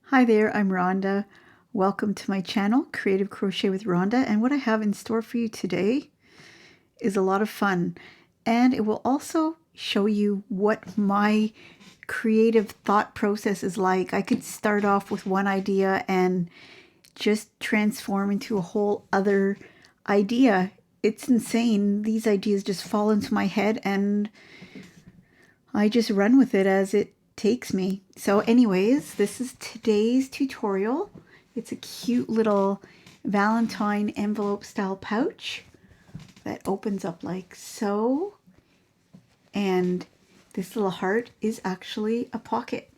Hi there, I'm Rhonda. Welcome to my channel, Creative Crochet with Rhonda, and what I have in store for you today is a lot of fun, and it will also show you what my creative thought process is like. I could start off with one idea and just transform into a whole other idea. It's insane. These ideas just fall into my head and I just run with it as it takes me. So anyways, this is today's tutorial. It's a cute little Valentine envelope style pouch that opens up like so. And this little heart is actually a pocket.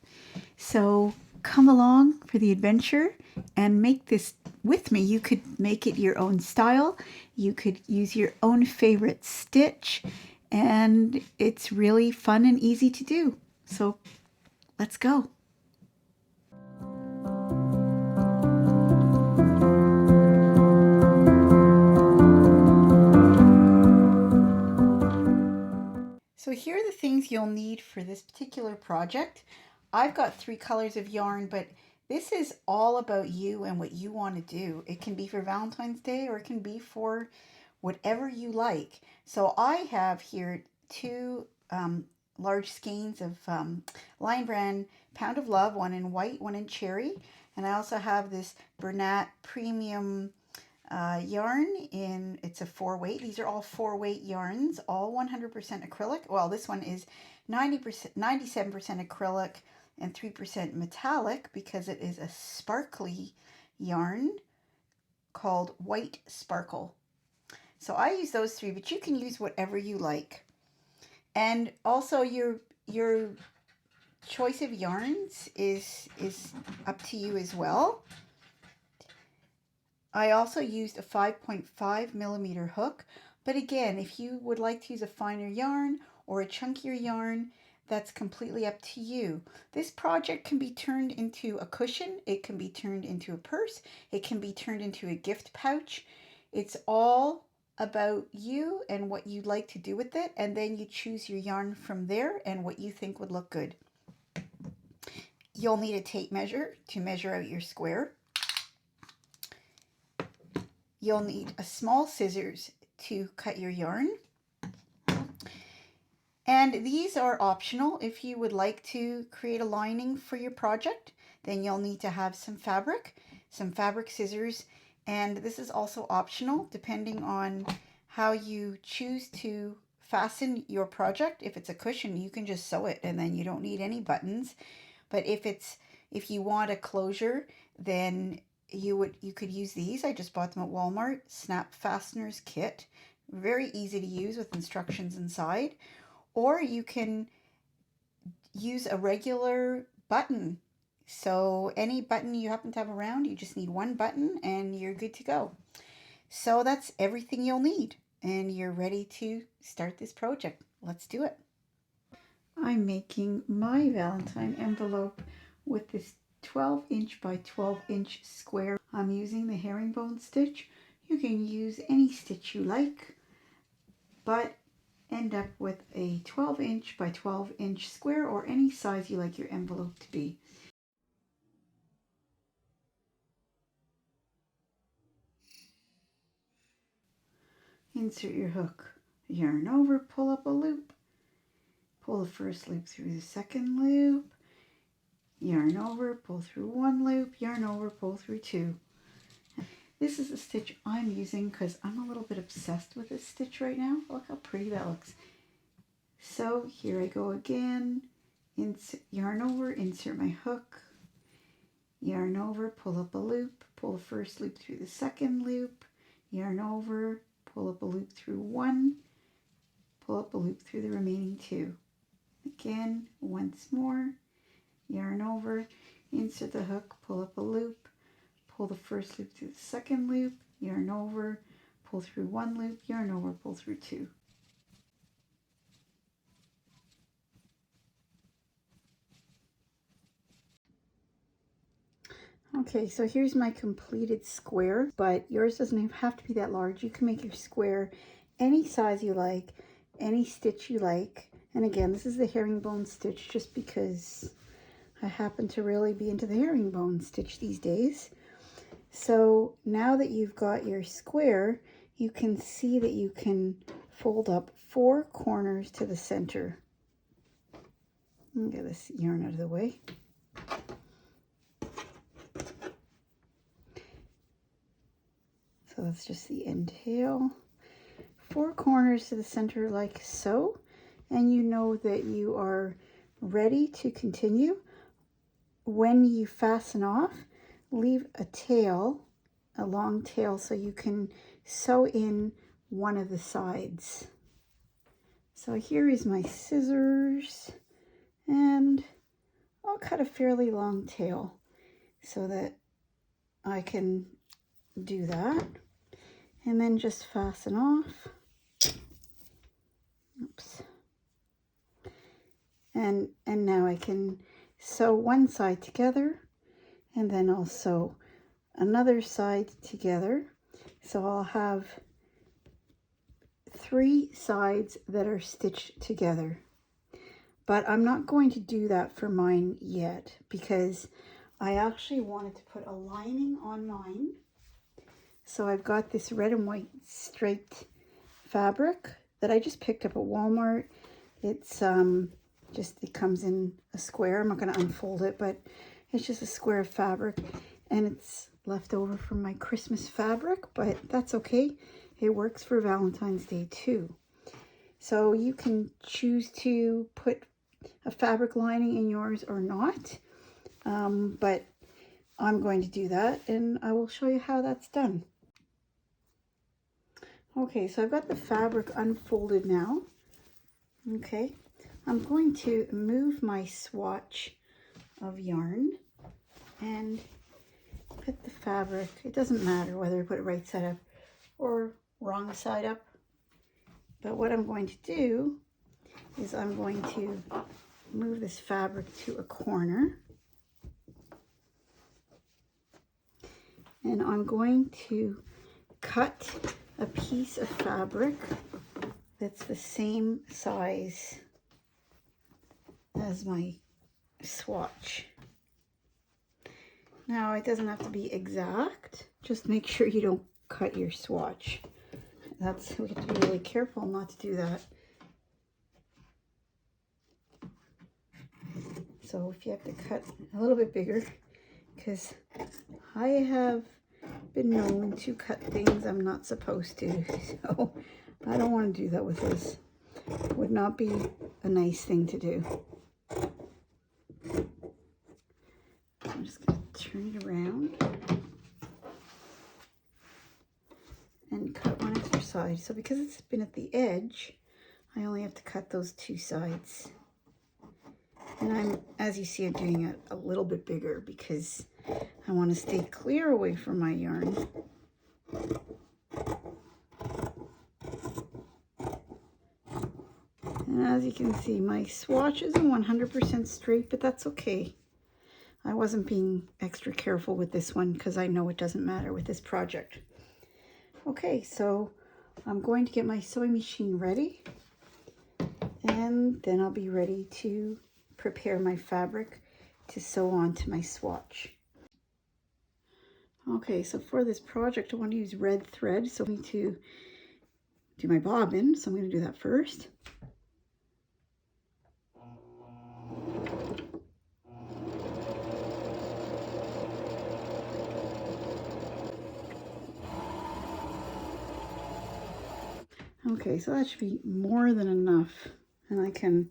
So come along for the adventure and make this with me. You could make it your own style. You could use your own favorite stitch. And it's really fun and easy to do. So let's go. So here are the things you'll need for this particular project. I've got 3 colors of yarn, but this is all about you and what you want to do. It can be for Valentine's Day or it can be for whatever you like. So I have here 2 large skeins of Lion Brand Pound of Love, one in white, one in cherry. And I also have this Bernat Premium yarn it's a 4-weight. These are all 4-weight yarns, all 100% acrylic. Well, this one is 97% acrylic and 3% metallic because it is a sparkly yarn called White Sparkle. So I use those 3, but you can use whatever you like. And also your choice of yarns is up to you as well. I also used a 5.5 millimeter hook, but again, if you would like to use a finer yarn or a chunkier yarn, that's completely up to you. This project can be turned into a cushion, it can be turned into a purse, it can be turned into a gift pouch. It's all about you and what you'd like to do with it, and then you choose your yarn from there and what you think would look good. You'll need a tape measure to measure out your square. You'll need a small scissors to cut your yarn. And these are optional. If you would like to create a lining for your project, then you'll need to have some fabric scissors, and this is also optional depending on how you choose to fasten your project. If it's a cushion, you can just sew it and then you don't need any buttons. But if you want a closure, then you could use these. I just bought them at Walmart. Snap Fasteners Kit. Very easy to use with instructions inside. Or you can use a regular button. So any button you happen to have around, you just need one button and you're good to go. So that's everything you'll need. And you're ready to start this project. Let's do it. I'm making my Valentine envelope with this 12-inch by 12-inch square. I'm using the herringbone stitch. You can use any stitch you like, but end up with a 12-inch by 12-inch square or any size you like your envelope to be. Insert your hook, yarn over, pull up a loop, pull the first loop through the second loop, yarn over, pull through one loop, yarn over, pull through 2. This is the stitch I'm using because I'm a little bit obsessed with this stitch right now. Look how pretty that looks. So here I go again, yarn over, insert my hook, yarn over, pull up a loop, pull the first loop through the second loop, yarn over, pull up a loop through 1, pull up a loop through the remaining 2. Again, once more, yarn over, insert the hook, pull up a loop, pull the first loop through the second loop, yarn over, pull through 1 loop, yarn over, pull through 2. Okay, so here's my completed square, but yours doesn't have to be that large. You can make your square any size you like, any stitch you like. And again, this is the herringbone stitch just because I happen to really be into the herringbone stitch these days. So now that you've got your square, you can see that you can fold up 4 corners to the center. I'll get this yarn out of the way. So that's just the end tail. 4 corners to the center like so, and you know that you are ready to continue. When you fasten off, leave a tail, a long tail, so you can sew in one of the sides. So here is my scissors, and I'll cut a fairly long tail so that I can do that, and then just fasten off. Oops. And now I can sew one side together, and then I'll sew another side together. So I'll have 3 sides that are stitched together. But I'm not going to do that for mine yet, because I actually wanted to put a lining on mine. So I've got this red and white striped fabric that I just picked up at Walmart. It's it comes in a square. I'm not going to unfold it, but it's just a square of fabric, and it's left over from my Christmas fabric, but that's okay. It works for Valentine's Day too. So you can choose to put a fabric lining in yours or not, but I'm going to do that, and I will show you how that's done. Okay, so I've got the fabric unfolded now. Okay, I'm going to move my swatch of yarn and put the fabric. It doesn't matter whether I put it right side up or wrong side up, but what I'm going to do is I'm going to move this fabric to a corner, and I'm going to cut a piece of fabric that's the same size as my swatch. Now, it doesn't have to be exact, just make sure you don't cut your swatch. We have to be really careful not to do that. So if you have to cut a little bit bigger, because I have been known to cut things I'm not supposed to, so I don't want to do that with this. It would not be a nice thing to do. I'm just going to turn it around and cut one extra side. So because it's been at the edge, I only have to cut those 2 sides. And as you see, I'm doing it a little bit bigger because I want to stay clear away from my yarn. And as you can see, my swatch isn't 100% straight, but that's okay. I wasn't being extra careful with this one because I know it doesn't matter with this project. Okay, so I'm going to get my sewing machine ready, and then I'll be ready to prepare my fabric to sew onto my swatch. Okay, so for this project, I want to use red thread, so I'm going to do my bobbin, so I'm going to do that first. Okay, so that should be more than enough, and I can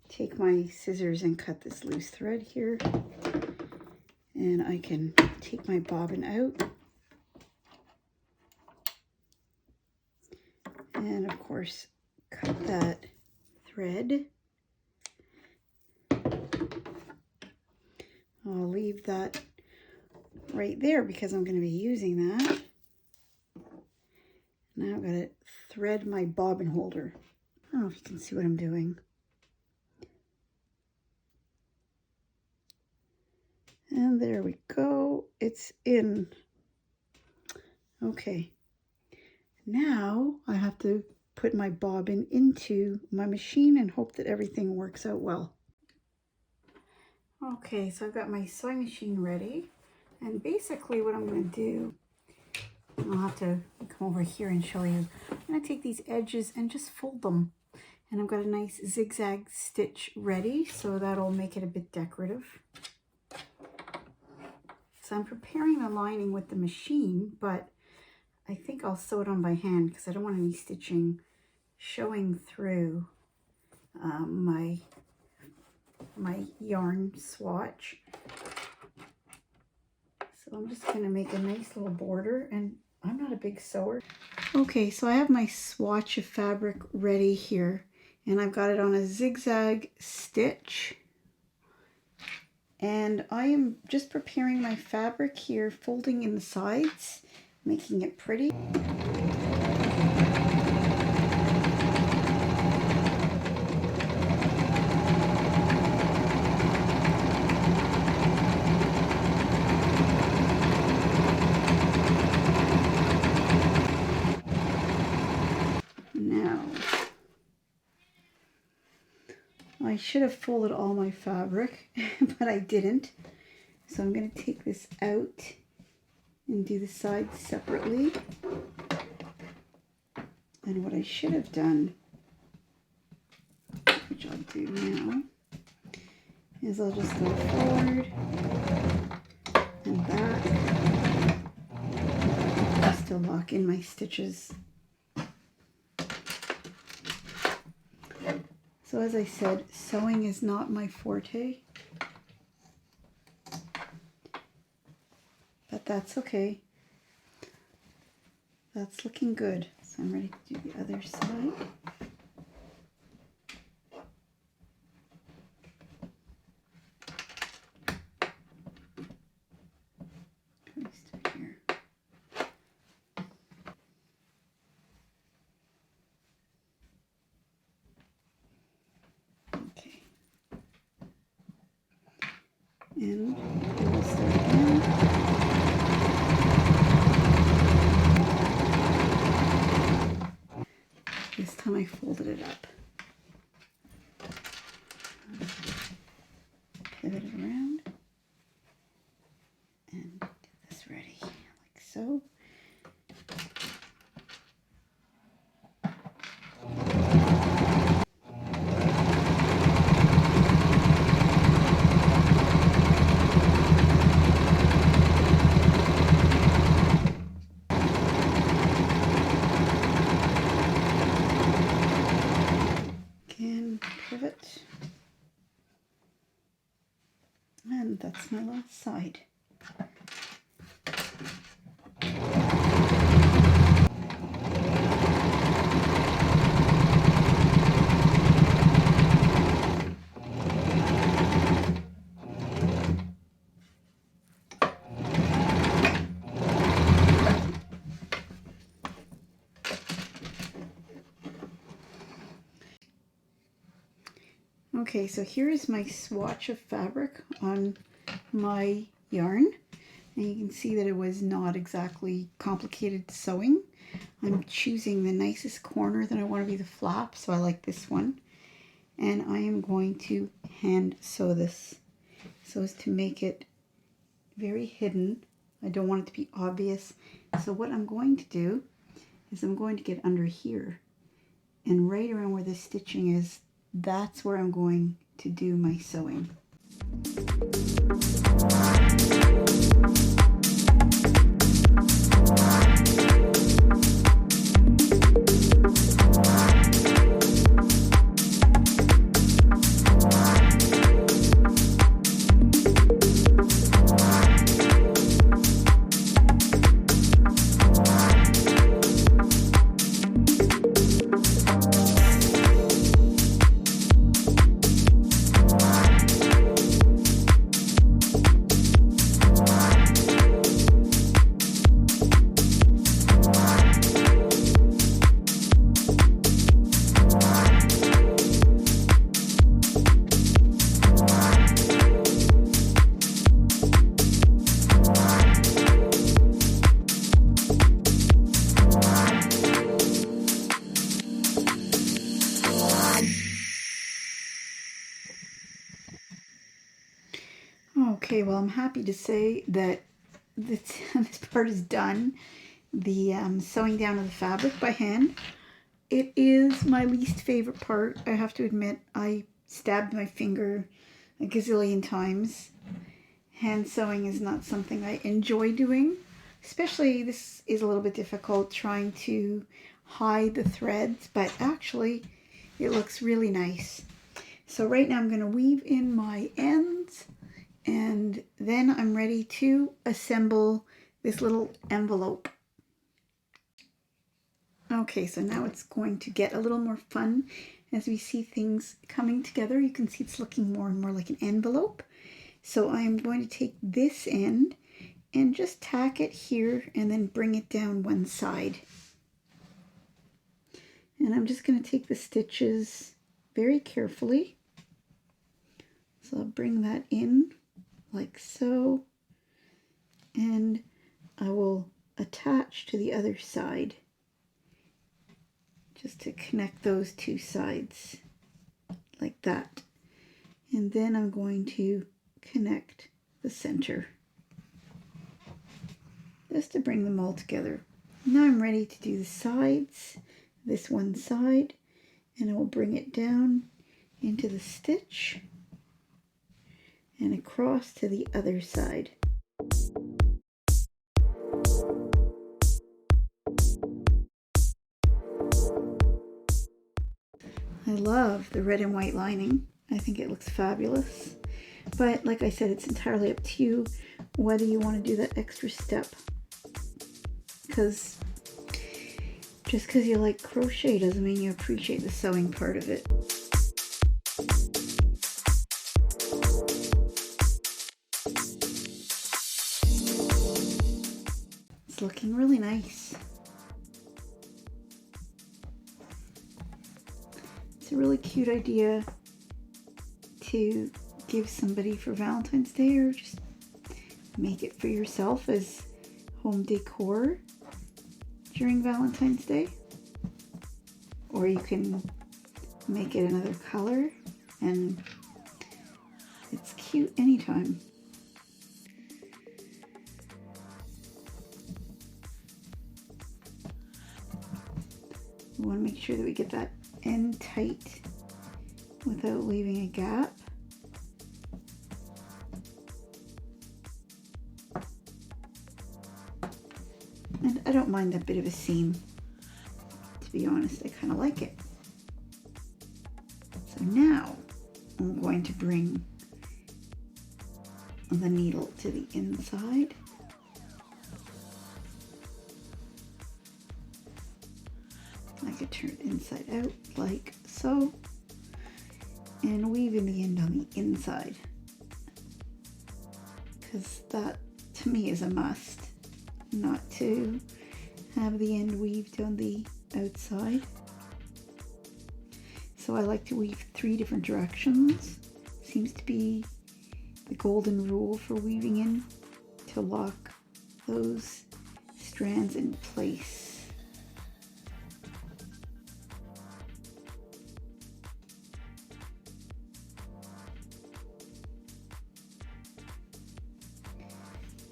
take my scissors and cut this loose thread here, and I can take my bobbin out, and of course cut that thread. I'll leave that right there because I'm going to be using that. Now I've got to thread my bobbin holder. I don't know if you can see what I'm doing. And there we go. It's in. Okay. Now I have to put my bobbin into my machine and hope that everything works out well. Okay, so I've got my sewing machine ready, and basically what I'm going to do, I'll have to come over here and show you. I'm going to take these edges and just fold them, and I've got a nice zigzag stitch ready, so that'll make it a bit decorative. So I'm preparing the lining with the machine, but I think I'll sew it on by hand because I don't want any stitching showing through my yarn swatch. So I'm just going to make a nice little border, and I'm not a big sewer. Okay, so I have my swatch of fabric ready here, and I've got it on a zigzag stitch. And I am just preparing my fabric here, folding in the sides, making it pretty. Now, I should have folded all my fabric, but I didn't. So I'm going to take this out and do the sides separately. And what I should have done, which I'll do now, is I'll just go forward and back just to lock in my stitches. So as I said, sewing is not my forte, but that's okay. That's looking good. So I'm ready to do the other side. Here. Okay. And we'll start again. This time I folded it up. Pivot it around and get this ready like so. Pivot, and that's my last side. Okay, so here is my swatch of fabric on my yarn, and you can see that it was not exactly complicated sewing. I'm choosing the nicest corner that I want to be the flap, so I like this one, and I am going to hand sew this so as to make it very hidden. I don't want it to be obvious, so what I'm going to do is I'm going to get under here, and right around where the stitching is, that's where I'm going to do my sewing. Well, I'm happy to say that this part is done. The sewing down of the fabric by hand. It is my least favorite part. I have to admit, I stabbed my finger a gazillion times. Hand sewing is not something I enjoy doing. Especially, this is a little bit difficult trying to hide the threads, but actually it looks really nice. So right now I'm going to weave in my ends, and then I'm ready to assemble this little envelope. Okay, so now it's going to get a little more fun as we see things coming together. You can see it's looking more and more like an envelope. So I'm going to take this end and just tack it here and then bring it down one side. And I'm just going to take the stitches very carefully. So I'll bring that in like so, and I will attach to the other side just to connect those two sides like that. And then I'm going to connect the center just to bring them all together. Now I'm ready to do the sides, this one side, and I will bring it down into the stitch and across to the other side. I love the red and white lining. I think it looks fabulous. But like I said, it's entirely up to you whether you want to do that extra step. Because just because you like crochet doesn't mean you appreciate the sewing part of it. It's looking really nice. It's a really cute idea to give somebody for Valentine's Day, or just make it for yourself as home decor during Valentine's Day. Or you can make it another color, and it's cute anytime. We want to make sure that we get that end tight without leaving a gap. And I don't mind that bit of a seam. To be honest, I kind of like it. So now I'm going to bring the needle to the inside. I could turn it inside out like so, and weave in the end on the inside, because that to me is a must, not to have the end weaved on the outside. So I like to weave 3 different directions. Seems to be the golden rule for weaving in, to lock those strands in place.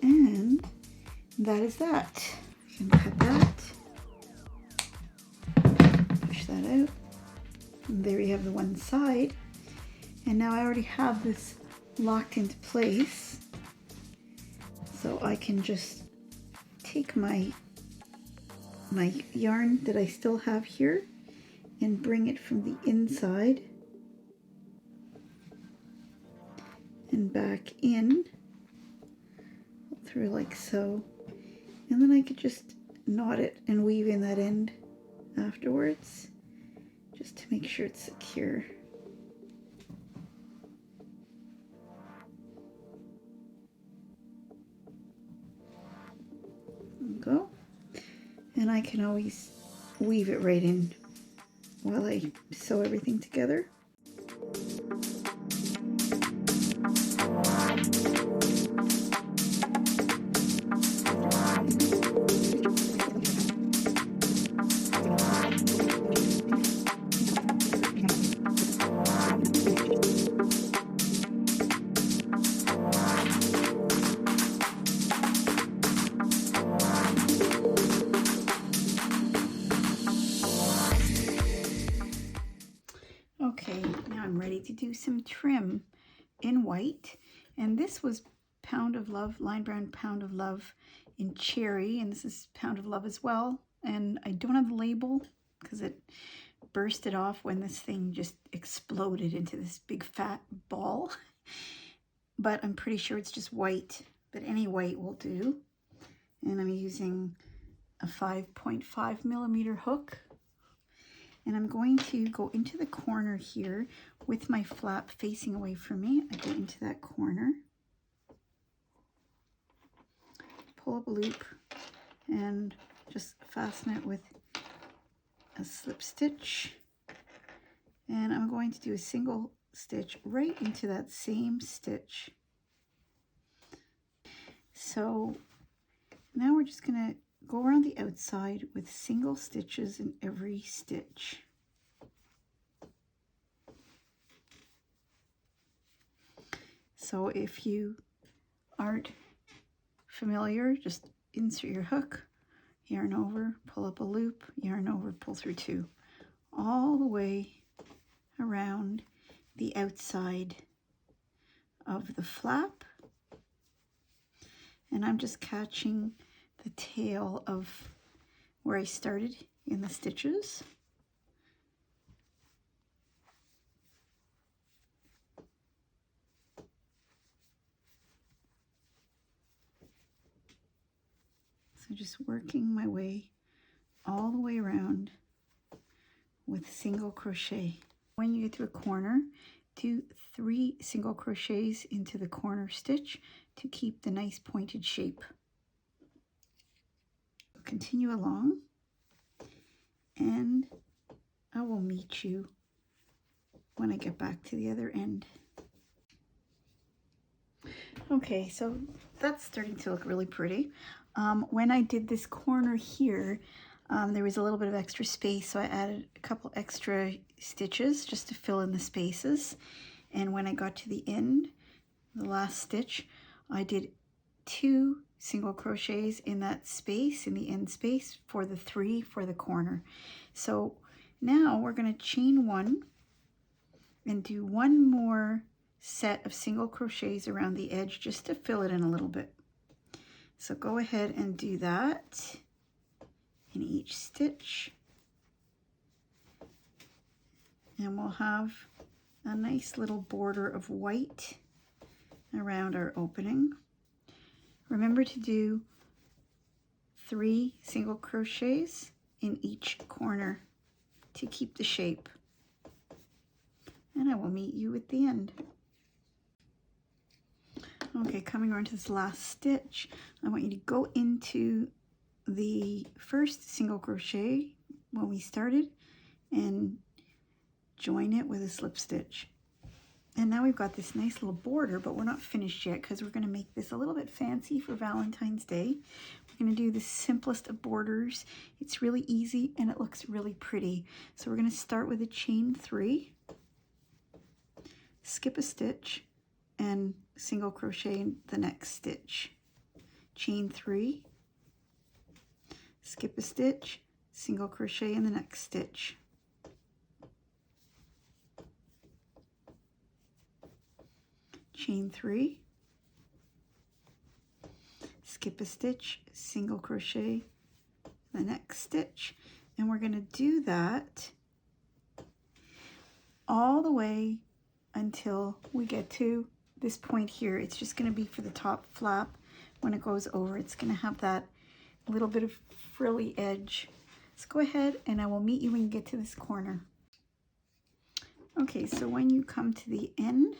And that is that. You can cut that, push that out, and there you have the one side. And now I already have this locked into place, so I can just take my yarn that I still have here and bring it from the inside and back in through like so, and then I could just knot it and weave in that end afterwards just to make sure it's secure. Go, and I can always weave it right in while I sew everything together. some trim in white, and this was Pound of Love, Line Brand Pound of Love in cherry, and this is Pound of Love as well. And I don't have the label because it bursted off when this thing just exploded into this big fat ball. But I'm pretty sure it's just white, but any white will do. And I'm using a 5.5 millimeter hook. And I'm going to go into the corner here with my flap facing away from me. I go into that corner, pull up a loop, and just fasten it with a slip stitch. And I'm going to do a single stitch right into that same stitch. So now we're just going to go around the outside with single stitches in every stitch. So if you aren't familiar, just insert your hook, yarn over, pull up a loop, yarn over, pull through two, all the way around the outside of the flap. And I'm just catching the tail of where I started in the stitches. So just working my way all the way around with single crochet. When you get to a corner, do 3 single crochets into the corner stitch to keep the nice pointed shape. Continue along, and I will meet you when I get back to the other end. Okay, so that's starting to look really pretty. When I did this corner here, there was a little bit of extra space, so I added a couple extra stitches just to fill in the spaces. And when I got to the end, the last stitch, I did 2 single crochets in that space, in the end space, for the 3 for the corner. So now we're going to chain 1 and do 1 more set of single crochets around the edge just to fill it in a little bit. So go ahead and do that in each stitch, and we'll have a nice little border of white around our opening. Remember to do 3 single crochets in each corner to keep the shape. And I will meet you at the end. Okay, coming around to this last stitch, I want you to go into the first single crochet when we started and join it with a slip stitch. And now we've got this nice little border, but we're not finished yet because we're going to make this a little bit fancy for Valentine's Day. We're going to do the simplest of borders. It's really easy and it looks really pretty. So we're going to start with a chain 3, skip a stitch, and single crochet in the next stitch. Chain 3, skip a stitch, single crochet in the next stitch. Chain 3, skip a stitch, single crochet the next stitch, and we're going to do that all the way until we get to this point here. It's just going to be for the top flap. When it goes over, it's going to have that little bit of frilly edge. Let's go ahead and I will meet you when you get to this corner. Okay, so when you come to the end,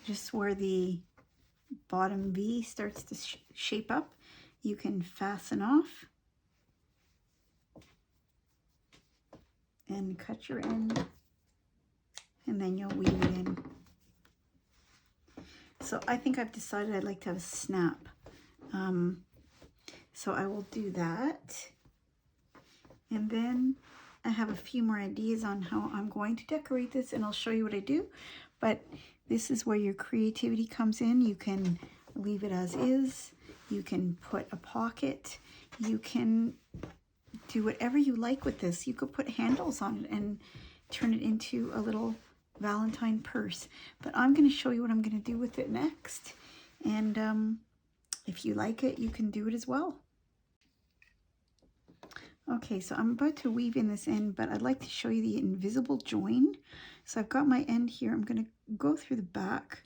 just where the bottom V starts to shape up, you can fasten off and cut your end, and then you'll weave it in. So I think I've decided I'd like to have a snap. So I will do that. And then I have a few more ideas on how I'm going to decorate this, and I'll show you what I do. But this is where your creativity comes in. You can leave it as is. You can put a pocket. You can do whatever you like with this. You could put handles on it and turn it into a little Valentine purse. But I'm going to show you what I'm going to do with it next. And if you like it, you can do it as well. Okay, so I'm about to weave in this end, but I'd like to show you the invisible join. So I've got my end here. I'm going to go through the back,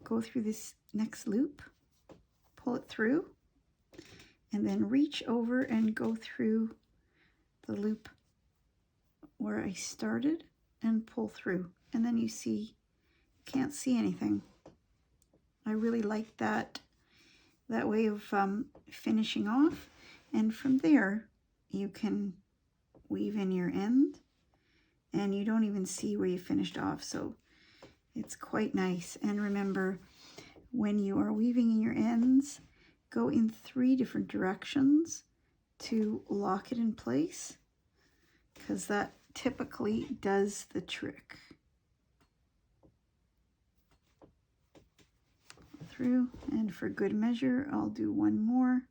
go through this next loop, pull it through, and then reach over and go through the loop where I started and pull through. And then you see, you can't see anything. I really like that way of finishing off. And from there, you can weave in your end and you don't even see where you finished off. So it's quite nice. And remember, when you are weaving in your ends, go in 3 different directions to lock it in place, because that typically does the trick. Through, and for good measure, I'll do one more.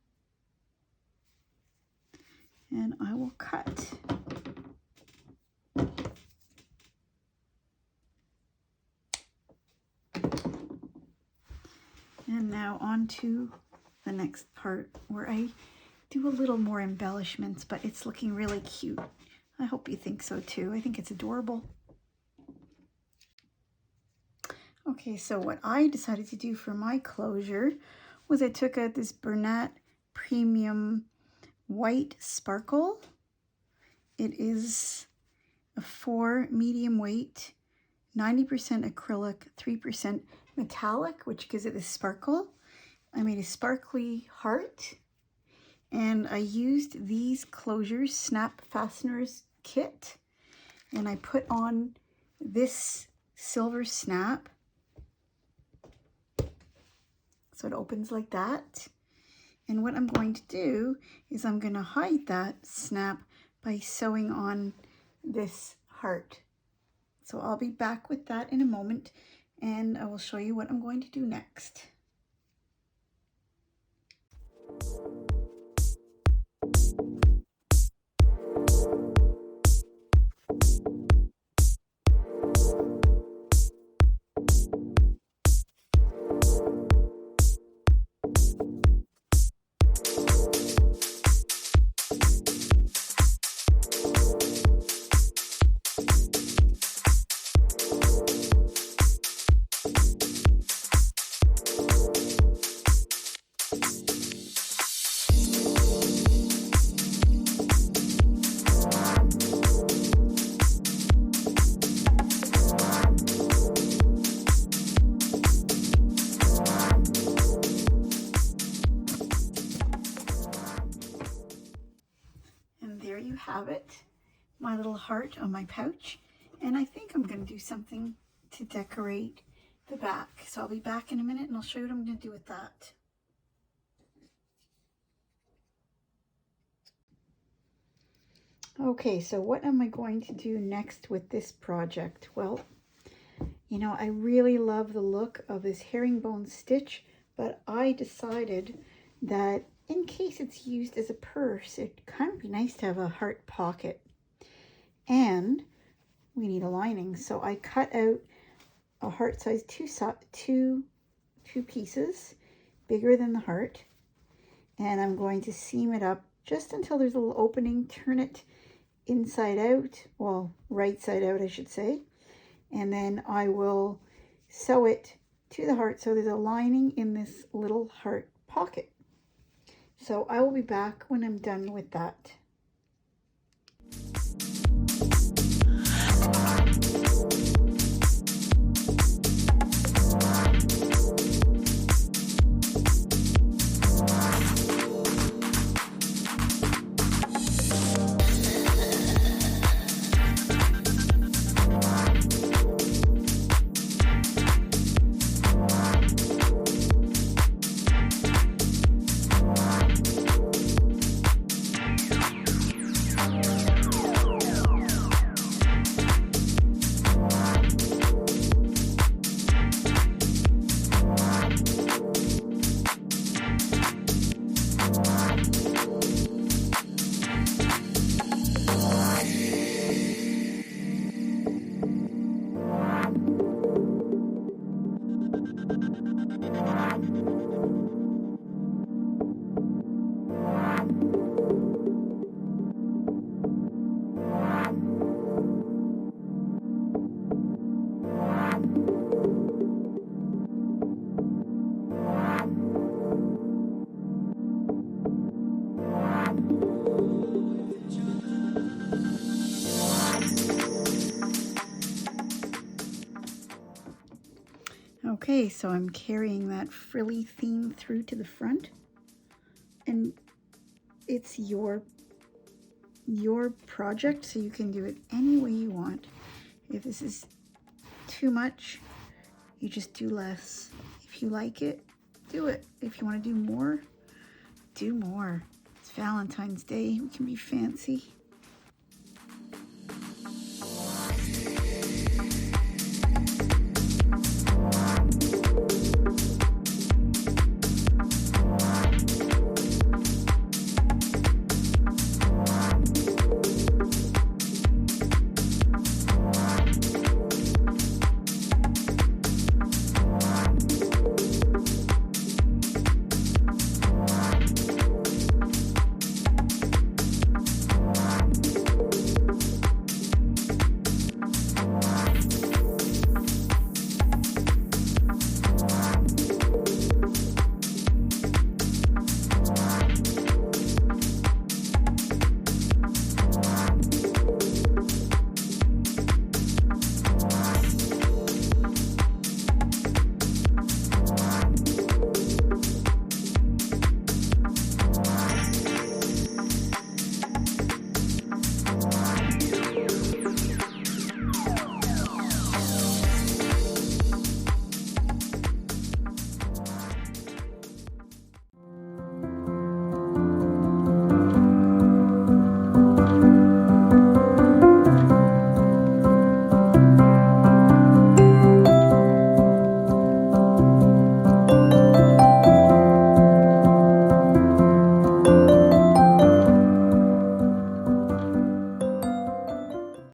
And I will cut. And now on to the next part where I do a little more embellishments, but it's looking really cute. I hope you think so too. I think it's adorable. Okay, so what I decided to do for my closure was I took out this Bernat Premium White Sparkle. It is a 4 medium weight, 90% acrylic, 3% metallic, which gives it this sparkle. I made a sparkly heart, and I used these closures, snap fasteners kit, and I put on this silver snap. So it opens like that. And what I'm going to do is I'm going to hide that snap by sewing on this heart. So I'll be back with that in a moment, and I will show you what I'm going to do next. Have it, my little heart on my pouch, and I think I'm going to do something to decorate the back. So I'll be back in a minute and I'll show you what I'm going to do with that. Okay, so what am I going to do next with this project? Well, you know, I really love the look of this herringbone stitch, but I decided that in case it's used as a purse, it'd kind of be nice to have a heart pocket. And we need a lining. So I cut out a heart size two pieces, bigger than the heart. And I'm going to seam it up just until there's a little opening, turn it inside out, well, right side out, I should say. And then I will sew it to the heart so there's a lining in this little heart pocket. So I will be back when I'm done with that. Okay, so I'm carrying that frilly theme through to the front, and it's your project, so you can do it any way you want. If this is too much, you just do less. If you like it, do it. If you want to do more, do more. It's Valentine's Day. We can be fancy.